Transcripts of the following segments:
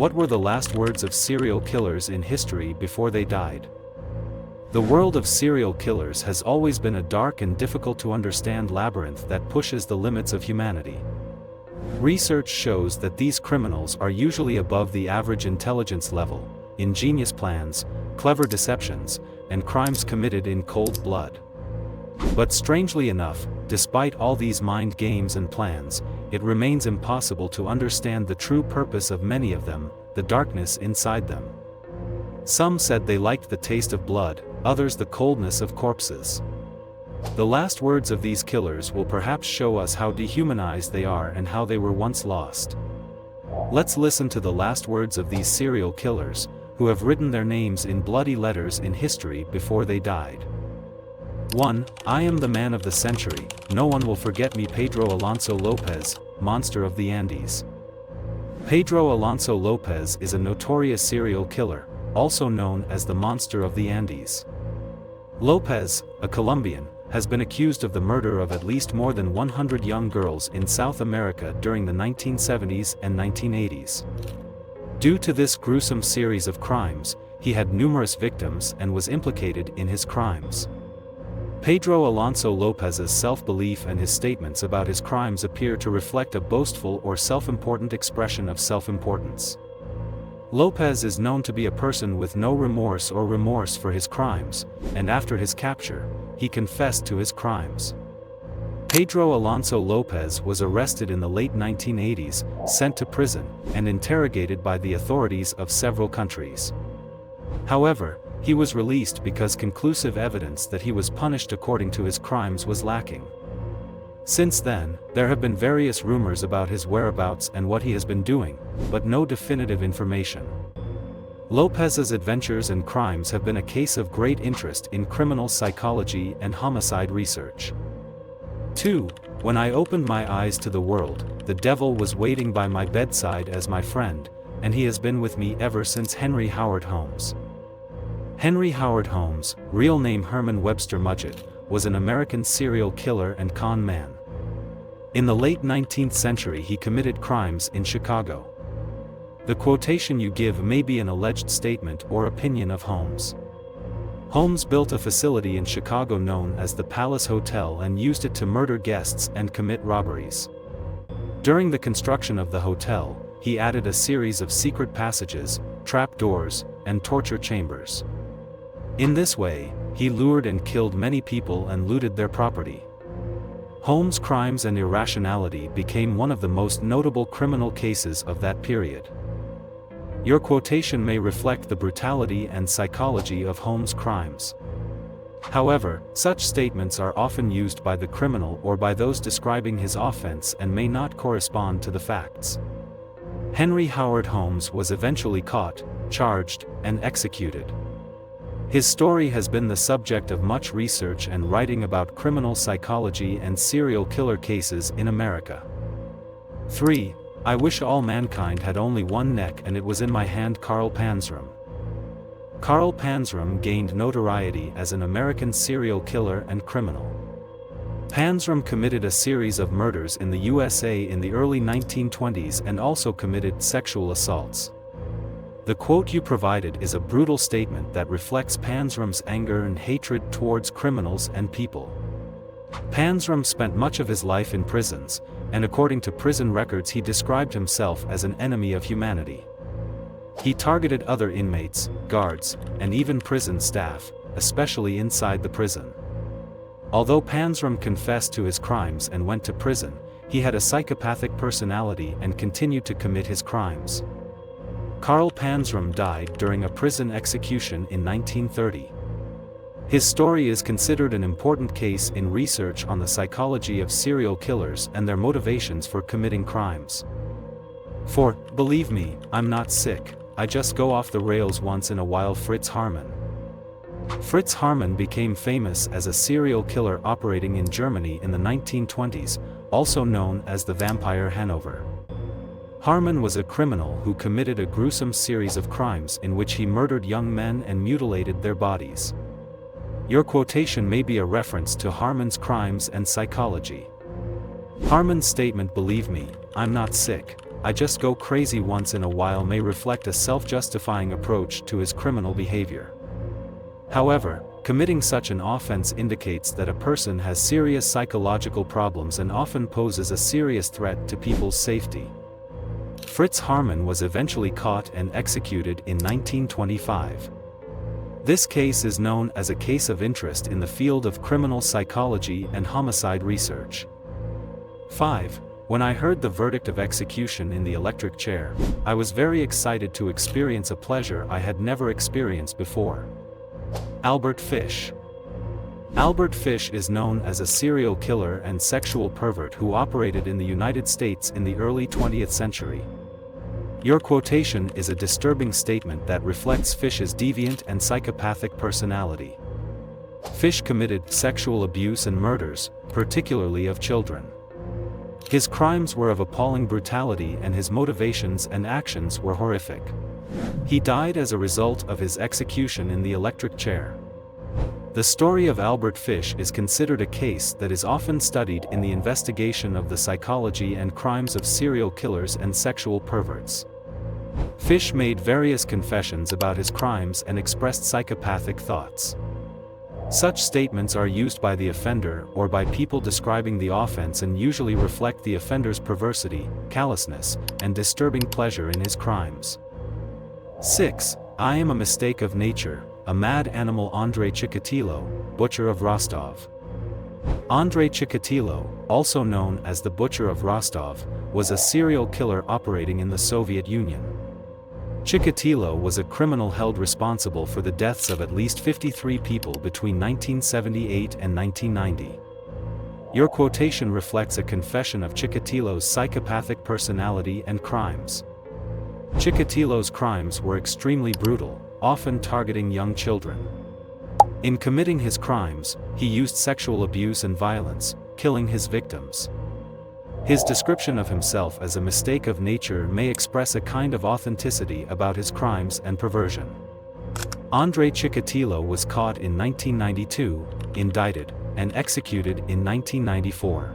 What were the last words of serial killers in history before they died? The world of serial killers has always been a dark and difficult to understand labyrinth that pushes the limits of humanity. Research shows that these criminals are usually above the average intelligence level, ingenious plans, clever deceptions, and crimes committed in cold blood. But strangely enough, despite all these mind games and plans, it remains impossible to understand the true purpose of many of them, the darkness inside them. Some said they liked the taste of blood, others the coldness of corpses. The last words of these killers will perhaps show us how dehumanized they are and how they were once lost. Let's listen to the last words of these serial killers, who have written their names in bloody letters in history before they died. 1. I am the man of the century, no one will forget me. Pedro Alonso Lopez, Monster of the Andes. Pedro Alonso Lopez is a notorious serial killer, also known as the Monster of the Andes. Lopez, a Colombian, has been accused of the murder of at least more than 100 young girls in South America during the 1970s and 1980s. Due to this gruesome series of crimes, he had numerous victims and was implicated in his crimes. Pedro Alonso Lopez's self-belief and his statements about his crimes appear to reflect a boastful or self-important expression of self-importance. Lopez is known to be a person with no remorse for his crimes, and after his capture, he confessed to his crimes. Pedro Alonso Lopez was arrested in the late 1980s, sent to prison, and interrogated by the authorities of several countries. However, he was released because conclusive evidence that he was punished according to his crimes was lacking. Since then, there have been various rumors about his whereabouts and what he has been doing, but no definitive information. Lopez's adventures and crimes have been a case of great interest in criminal psychology and homicide research. 2. When I opened my eyes to the world, the devil was waiting by my bedside as my friend, and he has been with me ever since. Henry Howard Holmes. Henry Howard Holmes, real name Herman Webster Mudgett, was an American serial killer and con man. In the late 19th century he committed crimes in Chicago. The quotation you give may be an alleged statement or opinion of Holmes. Holmes built a facility in Chicago known as the Palace Hotel and used it to murder guests and commit robberies. During the construction of the hotel, he added a series of secret passages, trap doors, and torture chambers. In this way, he lured and killed many people and looted their property. Holmes' crimes and irrationality became one of the most notable criminal cases of that period. Your quotation may reflect the brutality and psychology of Holmes' crimes. However, such statements are often used by the criminal or by those describing his offense and may not correspond to the facts. Henry Howard Holmes was eventually caught, charged, and executed. His story has been the subject of much research and writing about criminal psychology and serial killer cases in America. 3. I wish all mankind had only one neck and it was in my hand. Carl Panzram. Carl Panzram gained notoriety as an American serial killer and criminal. Panzram committed a series of murders in the USA in the early 1920s and also committed sexual assaults. The quote you provided is a brutal statement that reflects Panzram's anger and hatred towards criminals and people. Panzram spent much of his life in prisons, and according to prison records he described himself as an enemy of humanity. He targeted other inmates, guards, and even prison staff, especially inside the prison. Although Panzram confessed to his crimes and went to prison, he had a psychopathic personality and continued to commit his crimes. Carl Panzram died during a prison execution in 1930. His story is considered an important case in research on the psychology of serial killers and their motivations for committing crimes. 4. Believe me, I'm not sick, I just go off the rails once in a while. Fritz Harman. Fritz Harman became famous as a serial killer operating in Germany in the 1920s, also known as the Vampire Hanover. Harman was a criminal who committed a gruesome series of crimes in which he murdered young men and mutilated their bodies. Your quotation may be a reference to Harman's crimes and psychology. Harman's statement, "Believe me, I'm not sick, "I just go crazy once in a while" may reflect a self-justifying approach to his criminal behavior. However, committing such an offense indicates that a person has serious psychological problems and often poses a serious threat to people's safety. Fritz Harman was eventually caught and executed in 1925. This case is known as a case of interest in the field of criminal psychology and homicide research. 5. When I heard the verdict of execution in the electric chair, I was very excited to experience a pleasure I had never experienced before. Albert Fish. Albert Fish is known as a serial killer and sexual pervert who operated in the United States in the early 20th century. Your quotation is a disturbing statement that reflects Fish's deviant and psychopathic personality. Fish committed sexual abuse and murders, particularly of children. His crimes were of appalling brutality and his motivations and actions were horrific. He died as a result of his execution in the electric chair. The story of Albert Fish is considered a case that is often studied in the investigation of the psychology and crimes of serial killers and sexual perverts. Fish made various confessions about his crimes and expressed psychopathic thoughts. Such statements are used by the offender or by people describing the offense and usually reflect the offender's perversity, callousness, and disturbing pleasure in his crimes. 6. I am a mistake of nature, a mad animal. Andrei Chikatilo, Butcher of Rostov. Andrei Chikatilo, also known as the Butcher of Rostov, was a serial killer operating in the Soviet Union. Chikatilo was a criminal held responsible for the deaths of at least 53 people between 1978 and 1990. Your quotation reflects a confession of Chikatilo's psychopathic personality and crimes. Chikatilo's crimes were extremely brutal, often targeting young children. In committing his crimes, he used sexual abuse and violence, killing his victims. His description of himself as a mistake of nature may express a kind of authenticity about his crimes and perversion. Andrei Chikatilo was caught in 1992, indicted, and executed in 1994.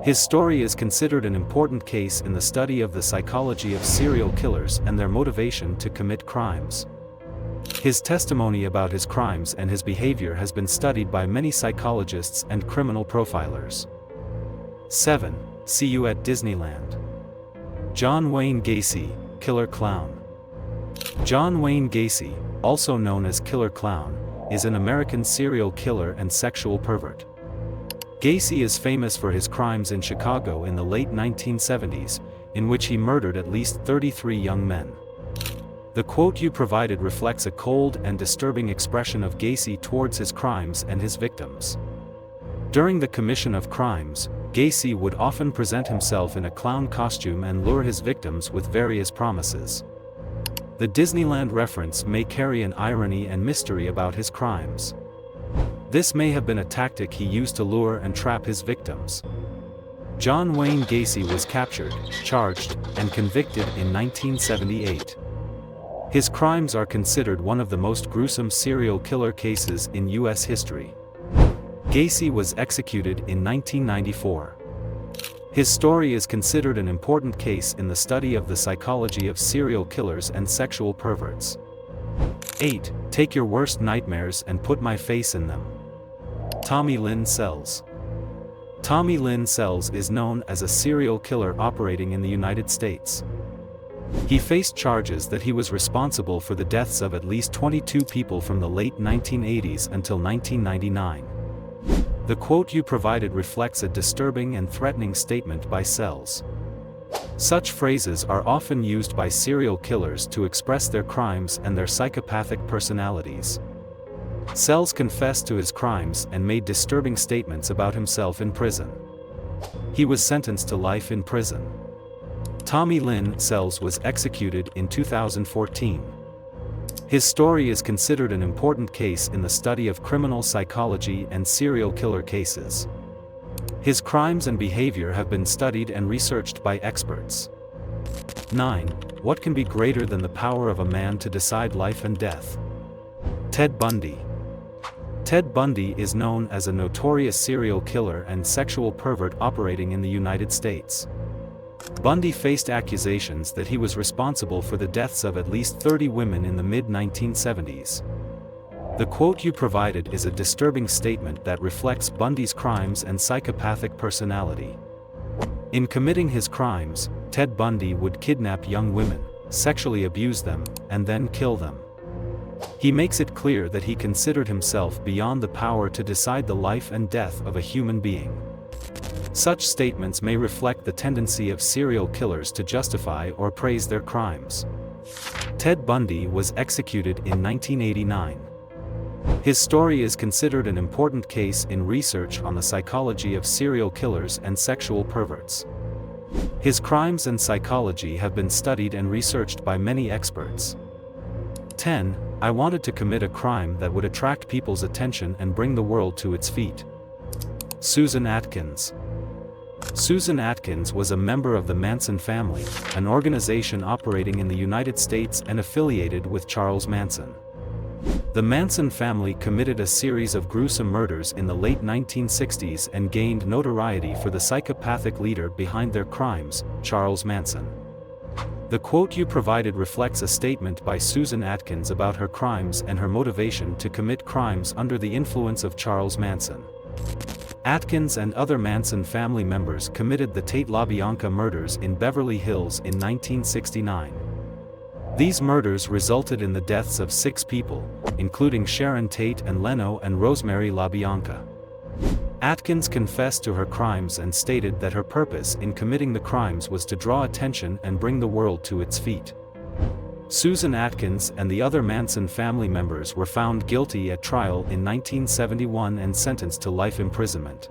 His story is considered an important case in the study of the psychology of serial killers and their motivation to commit crimes. His testimony about his crimes and his behavior has been studied by many psychologists and criminal profilers. 7. See you at Disneyland. John Wayne Gacy, Killer Clown. John Wayne Gacy, also known as Killer Clown, is an American serial killer and sexual pervert. Gacy is famous for his crimes in Chicago in the late 1970s, in which he murdered at least 33 young men. The quote you provided reflects a cold and disturbing expression of Gacy towards his crimes and his victims. During the commission of crimes, Gacy would often present himself in a clown costume and lure his victims with various promises. The Disneyland reference may carry an irony and mystery about his crimes. This may have been a tactic he used to lure and trap his victims. John Wayne Gacy was captured, charged, and convicted in 1978. His crimes are considered one of the most gruesome serial killer cases in U.S. history. Gacy was executed in 1994. His story is considered an important case in the study of the psychology of serial killers and sexual perverts. 8. Take your worst nightmares and put my face in them. Tommy Lynn Sells. Tommy Lynn Sells is known as a serial killer operating in the United States. He faced charges that he was responsible for the deaths of at least 22 people from the late 1980s until 1999. The quote you provided reflects a disturbing and threatening statement by Sells. Such phrases are often used by serial killers to express their crimes and their psychopathic personalities. Sells confessed to his crimes and made disturbing statements about himself in prison. He was sentenced to life in prison. Tommy Lynn Sells was executed in 2014. His story is considered an important case in the study of criminal psychology and serial killer cases. His crimes and behavior have been studied and researched by experts. 9. What can be greater than the power of a man to decide life and death? Ted Bundy. Ted Bundy is known as a notorious serial killer and sexual pervert operating in the United States. Bundy faced accusations that he was responsible for the deaths of at least 30 women in the mid-1970s. The quote you provided is a disturbing statement that reflects Bundy's crimes and psychopathic personality. In committing his crimes, Ted Bundy would kidnap young women, sexually abuse them, and then kill them. He makes it clear that he considered himself beyond the power to decide the life and death of a human being. Such statements may reflect the tendency of serial killers to justify or praise their crimes. Ted Bundy was executed in 1989. His story is considered an important case in research on the psychology of serial killers and sexual perverts. His crimes and psychology have been studied and researched by many experts. 10. I wanted to commit a crime that would attract people's attention and bring the world to its feet. Susan Atkins. Susan Atkins was a member of the Manson family, an organization operating in the United States and affiliated with Charles Manson. The Manson family committed a series of gruesome murders in the late 1960s and gained notoriety for the psychopathic leader behind their crimes, Charles Manson. The quote you provided reflects a statement by Susan Atkins about her crimes and her motivation to commit crimes under the influence of Charles Manson. Atkins and other Manson family members committed the Tate LaBianca murders in Beverly Hills in 1969. These murders resulted in the deaths of 6 people, including Sharon Tate and Leno and Rosemary LaBianca. Atkins confessed to her crimes and stated that her purpose in committing the crimes was to draw attention and bring the world to its feet. Susan Atkins and the other Manson family members were found guilty at trial in 1971 and sentenced to life imprisonment.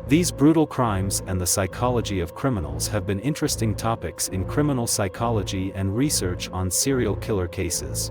These brutal crimes and the psychology of criminals have been interesting topics in criminal psychology and research on serial killer cases.